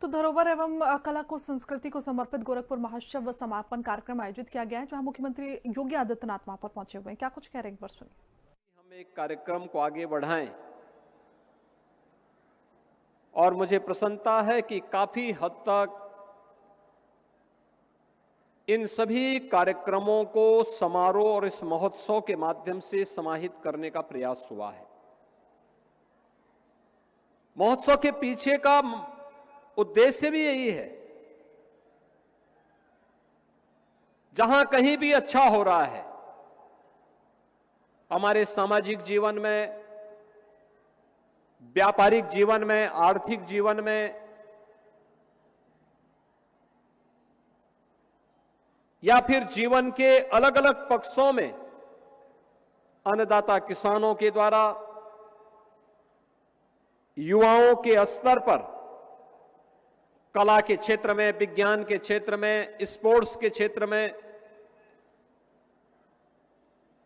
तो धरोहर एवं कला को संस्कृति को समर्पित गोरखपुर महोत्सव समापन कार्यक्रम आयोजित किया गया है, जहां मुख्यमंत्री योगी आदित्यनाथ वहां पर पहुंचे हुए हैं। क्या कुछ कह रहे हैं, एक बार सुनिए। हम एक कार्यक्रम को आगे बढ़ाएं और मुझे प्रसन्नता है कि काफी हद तक इन सभी कार्यक्रमों को समारोह और इस महोत्सव के माध्यम से समाहित करने का प्रयास हुआ है। महोत्सव के पीछे का उद्देश्य भी यही है, जहां कहीं भी अच्छा हो रहा है हमारे सामाजिक जीवन में, व्यापारिक जीवन में, आर्थिक जीवन में, या फिर जीवन के अलग अलग पक्षों में अन्नदाता किसानों के द्वारा युवाओं के स्तर पर कला के क्षेत्र में, विज्ञान के क्षेत्र में, स्पोर्ट्स के क्षेत्र में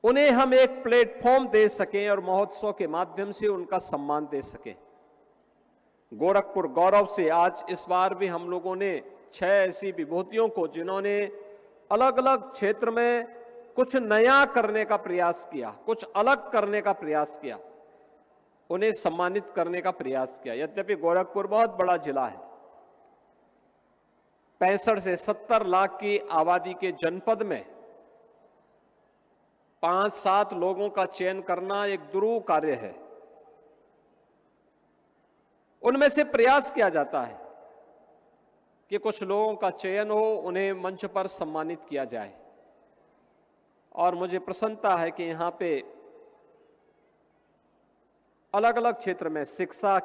उन्हें हम एक प्लेटफॉर्म दे सकें और महोत्सव के माध्यम से उनका सम्मान दे सकें। गोरखपुर गौरव से आज इस बार भी हम लोगों ने 6 ऐसी विभूतियों को, जिन्होंने अलग अलग क्षेत्र में कुछ नया करने का प्रयास किया, कुछ अलग करने का प्रयास किया, उन्हें सम्मानित करने का प्रयास किया। यद्यपि गोरखपुर बहुत बड़ा जिला है, 65 से 70 लाख की आबादी के जनपद में 5-7 लोगों का चयन करना एक दुरूह कार्य है। उनमें से प्रयास किया जाता है कि कुछ लोगों का चयन हो, उन्हें मंच पर सम्मानित किया जाए। और मुझे प्रसन्नता है कि यहां पे अलग अलग क्षेत्र में, शिक्षा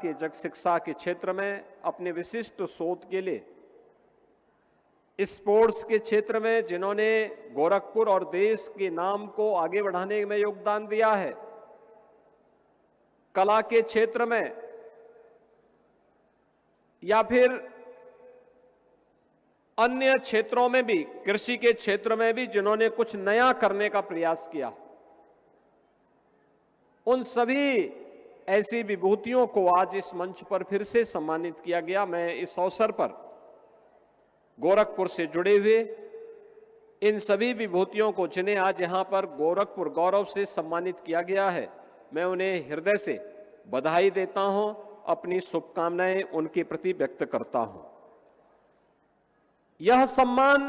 के क्षेत्र में अपने विशिष्ट शोध के लिए, स्पोर्ट्स के क्षेत्र में जिन्होंने गोरखपुर और देश के नाम को आगे बढ़ाने में योगदान दिया है, कला के क्षेत्र में, या फिर अन्य क्षेत्रों में भी, कृषि के क्षेत्र में भी जिन्होंने कुछ नया करने का प्रयास किया, उन सभी ऐसी विभूतियों को आज इस मंच पर फिर से सम्मानित किया गया। मैं इस अवसर पर गोरखपुर से जुड़े हुए इन सभी विभूतियों को, जिन्हें आज यहां पर गोरखपुर गौरव से सम्मानित किया गया है, मैं उन्हें हृदय से बधाई देता हूं, अपनी शुभकामनाएं उनके प्रति व्यक्त करता हूं। यह सम्मान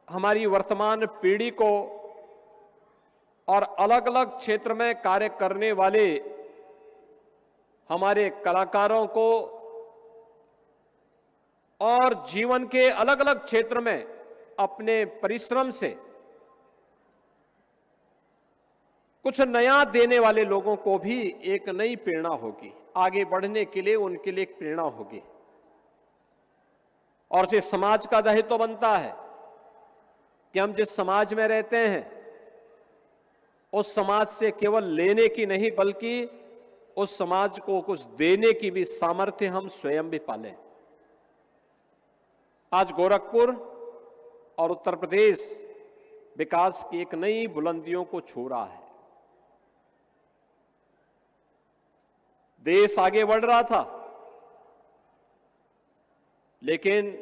हमारी वर्तमान पीढ़ी को और अलग अलग क्षेत्र में कार्य करने वाले हमारे कलाकारों को और जीवन के अलग अलग क्षेत्र में अपने परिश्रम से कुछ नया देने वाले लोगों को भी एक नई प्रेरणा होगी, आगे बढ़ने के लिए उनके लिए एक प्रेरणा होगी। और से समाज का दायित्व बनता है कि हम जिस समाज में रहते हैं उस समाज से केवल लेने की नहीं, बल्कि उस समाज को कुछ देने की भी सामर्थ्य हम स्वयं भी पालें। आज गोरखपुर और उत्तर प्रदेश विकास की एक नई बुलंदियों को छू रहा है। देश आगे बढ़ रहा था, लेकिन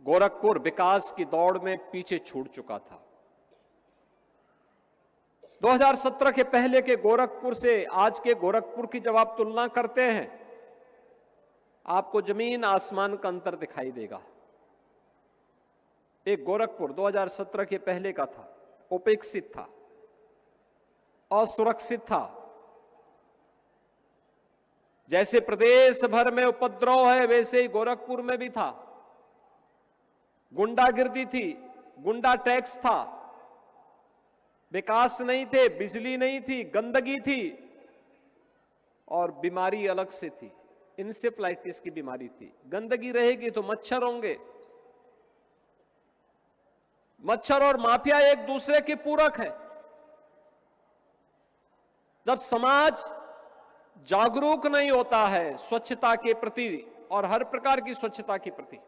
गोरखपुर विकास की दौड़ में पीछे छूट चुका था। 2017 के पहले के गोरखपुर से आज के गोरखपुर की जब आप तुलना करते हैं, आपको जमीन आसमान का अंतर दिखाई देगा। एक गोरखपुर 2017 के पहले का था, उपेक्षित था, असुरक्षित था। जैसे प्रदेश भर में उपद्रव है, वैसे ही गोरखपुर में भी था। गुंडागिर्दी थी, गुंडा टैक्स था, विकास नहीं थे, बिजली नहीं थी, गंदगी थी और बीमारी अलग से थी। इंसेफ्लाइटिस की बीमारी थी। गंदगी रहेगी तो मच्छर होंगे। मच्छर और माफिया एक दूसरे के पूरक है। जब समाज जागरूक नहीं होता है स्वच्छता के प्रति और हर प्रकार की स्वच्छता के प्रति,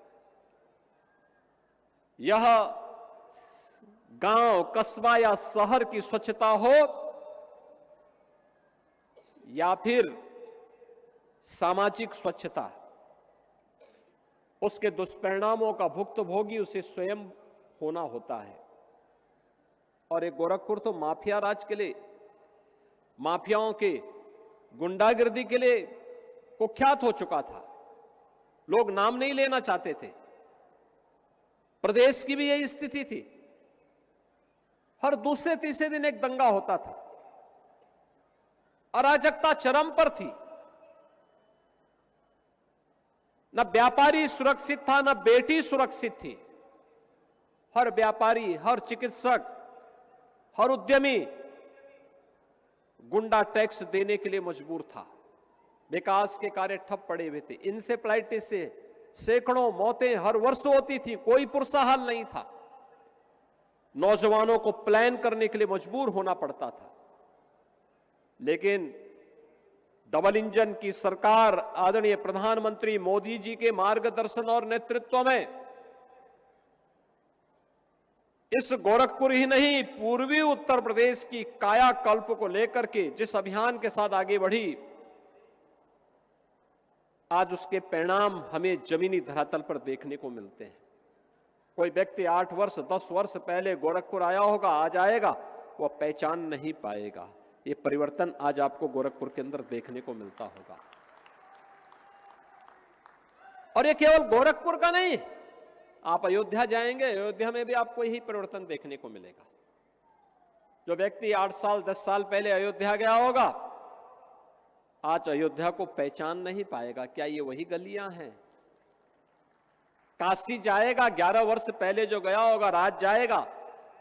यह गांव, कस्बा या शहर की स्वच्छता हो या फिर सामाजिक स्वच्छता, उसके दुष्परिणामों का भुक्तभोगी उसे स्वयं होना होता है। और एक गोरखपुर तो माफिया राज के लिए, माफियाओं के गुंडागर्दी के लिए कुख्यात हो चुका था। लोग नाम नहीं लेना चाहते थे। प्रदेश की भी यही स्थिति थी। हर दूसरे तीसरे दिन एक दंगा होता था। अराजकता चरम पर थी। न व्यापारी सुरक्षित था, न बेटी सुरक्षित थी। हर व्यापारी, हर चिकित्सक, हर उद्यमी गुंडा टैक्स देने के लिए मजबूर था। विकास के कार्य ठप पड़े हुए थे। इंसेफ्लाइटिस से सैकड़ों मौतें हर वर्ष होती थी, कोई पुरसा हल नहीं था। नौजवानों को प्लान करने के लिए मजबूर होना पड़ता था। लेकिन डबल इंजन की सरकार आदरणीय प्रधानमंत्री मोदी जी के मार्गदर्शन और नेतृत्व में इस गोरखपुर ही नहीं, पूर्वी उत्तर प्रदेश की कायाकल्प को लेकर के जिस अभियान के साथ आगे बढ़ी, आज उसके परिणाम हमें जमीनी धरातल पर देखने को मिलते हैं। कोई व्यक्ति 8 वर्ष 10 वर्ष पहले गोरखपुर आया होगा, आज आएगा, वह पहचान नहीं पाएगा। ये परिवर्तन आज आपको गोरखपुर के अंदर देखने को मिलता होगा। और ये केवल गोरखपुर का नहीं, आप अयोध्या जाएंगे, अयोध्या में भी आपको यही परिवर्तन देखने को मिलेगा। जो व्यक्ति 8 साल 10 साल पहले अयोध्या गया होगा, आज अयोध्या को पहचान नहीं पाएगा। क्या ये वही गलियां हैं? काशी जाएगा, 11 वर्ष पहले जो गया होगा, राज जाएगा,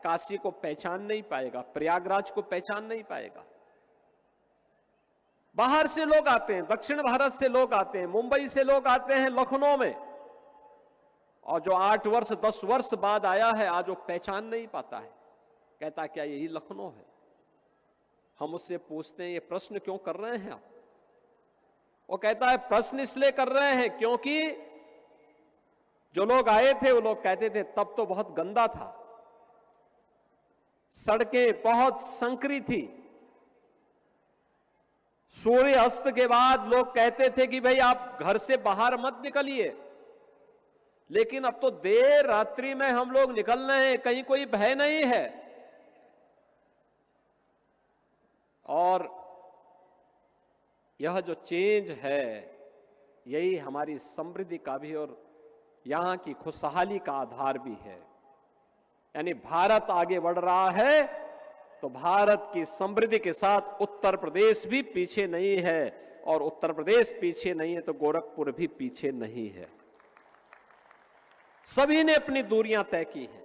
काशी को पहचान नहीं पाएगा, प्रयागराज को पहचान नहीं पाएगा। बाहर से लोग आते हैं, दक्षिण भारत से लोग आते हैं, मुंबई से लोग आते हैं लखनऊ में, और जो 8 वर्ष 10 वर्ष बाद आया है, आज वो पहचान नहीं पाता है। कहता क्या यही लखनऊ है? हम उससे पूछते हैं ये प्रश्न क्यों कर रहे हैं आप? वो कहता है प्रश्न इसलिए कर रहे हैं क्योंकि जो लोग आए थे वो लोग कहते थे तब तो बहुत गंदा था, सड़कें बहुत संकरी थी, सूर्य अस्त के बाद लोग कहते थे कि भाई आप घर से बाहर मत निकलिए, लेकिन अब तो देर रात्रि में हम लोग निकल रहे हैं, कहीं कोई भय नहीं है। और यह जो चेंज है, यही हमारी समृद्धि का भी और यहां की खुशहाली का आधार भी है। यानी भारत आगे बढ़ रहा है तो भारत की समृद्धि के साथ उत्तर प्रदेश भी पीछे नहीं है, और उत्तर प्रदेश पीछे नहीं है तो गोरखपुर भी पीछे नहीं है। सभी ने अपनी दूरियां तय की हैं।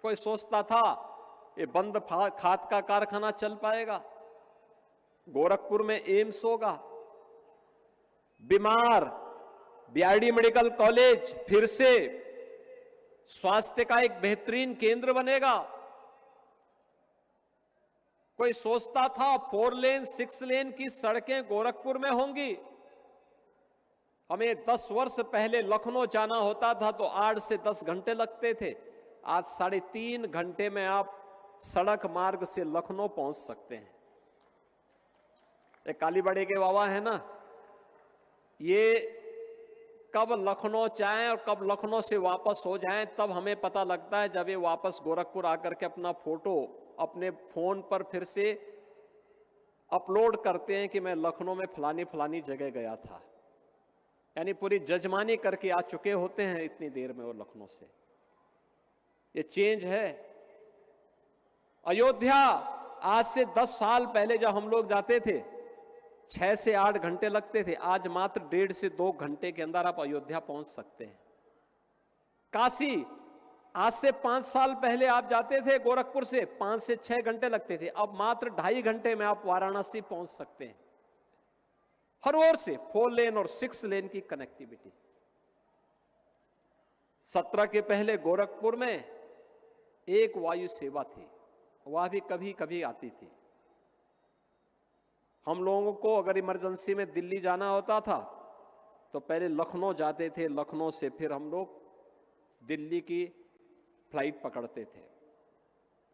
कोई सोचता था ये बंद खाद का कारखाना चल पाएगा, गोरखपुर में एम्स होगा, बीमार बीआरडी मेडिकल कॉलेज फिर से स्वास्थ्य का एक बेहतरीन केंद्र बनेगा। कोई सोचता था 4 लेन 6 लेन की सड़कें गोरखपुर में होंगी। हमें 10 वर्ष पहले लखनऊ जाना होता था तो 8 से 10 घंटे लगते थे, आज 3.5 घंटे में आप सड़क मार्ग से लखनऊ पहुंच सकते हैं। एक कालीबाड़ी के बाबा है ना, ये कब लखनऊ जाएं और कब लखनऊ से वापस हो जाएं तब हमें पता लगता है जब ये वापस गोरखपुर आकर के अपना फोटो अपने फोन पर फिर से अपलोड करते हैं कि मैं लखनऊ में फलानी फलानी जगह गया था। यानी पूरी जजमानी करके आ चुके होते हैं इतनी देर में वो लखनऊ से। ये चेंज है। अयोध्या आज से 10 साल पहले जब हम लोग जाते थे 6 से 8 घंटे लगते थे, आज मात्र 1.5 से 2 घंटे के अंदर आप अयोध्या पहुंच सकते हैं। काशी आज से 5 साल पहले आप जाते थे गोरखपुर से 5 से 6 घंटे लगते थे, अब मात्र 2.5 घंटे में आप वाराणसी पहुंच सकते हैं। हर ओर से 4 लेन और 6 लेन की कनेक्टिविटी। 17 के पहले गोरखपुर में एक वायु सेवा थी, वह भी कभी कभी आती थी। हम लोगों को अगर इमरजेंसी में दिल्ली जाना होता था तो पहले लखनऊ जाते थे, लखनऊ से फिर हम लोग दिल्ली की फ्लाइट पकड़ते थे,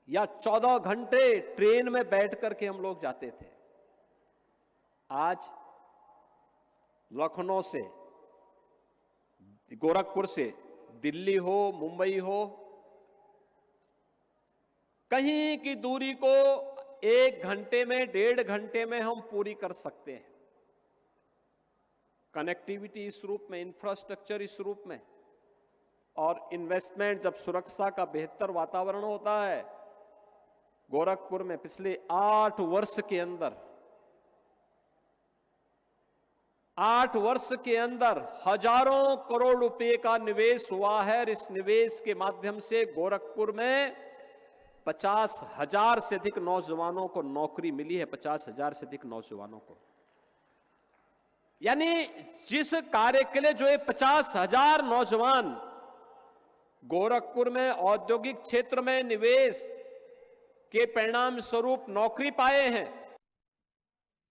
या 14 घंटे ट्रेन में बैठ करके हम लोग जाते थे। आज लखनऊ से गोरखपुर से दिल्ली हो, मुंबई हो, कहीं की दूरी को 1 घंटे में, 1.5 घंटे में हम पूरी कर सकते हैं। कनेक्टिविटी इस रूप में, इंफ्रास्ट्रक्चर इस रूप में, और इन्वेस्टमेंट जब सुरक्षा का बेहतर वातावरण होता है। गोरखपुर में पिछले 8 वर्ष के अंदर 8 वर्ष के अंदर हजारों करोड़ रुपए का निवेश हुआ है और इस निवेश के माध्यम से गोरखपुर में 50,000 से अधिक नौजवानों को नौकरी मिली है। 50,000 से अधिक नौजवानों को, यानी जिस कार्य के लिए जो ये 50,000 नौजवान गोरखपुर में औद्योगिक क्षेत्र में निवेश के परिणाम स्वरूप नौकरी पाए हैं,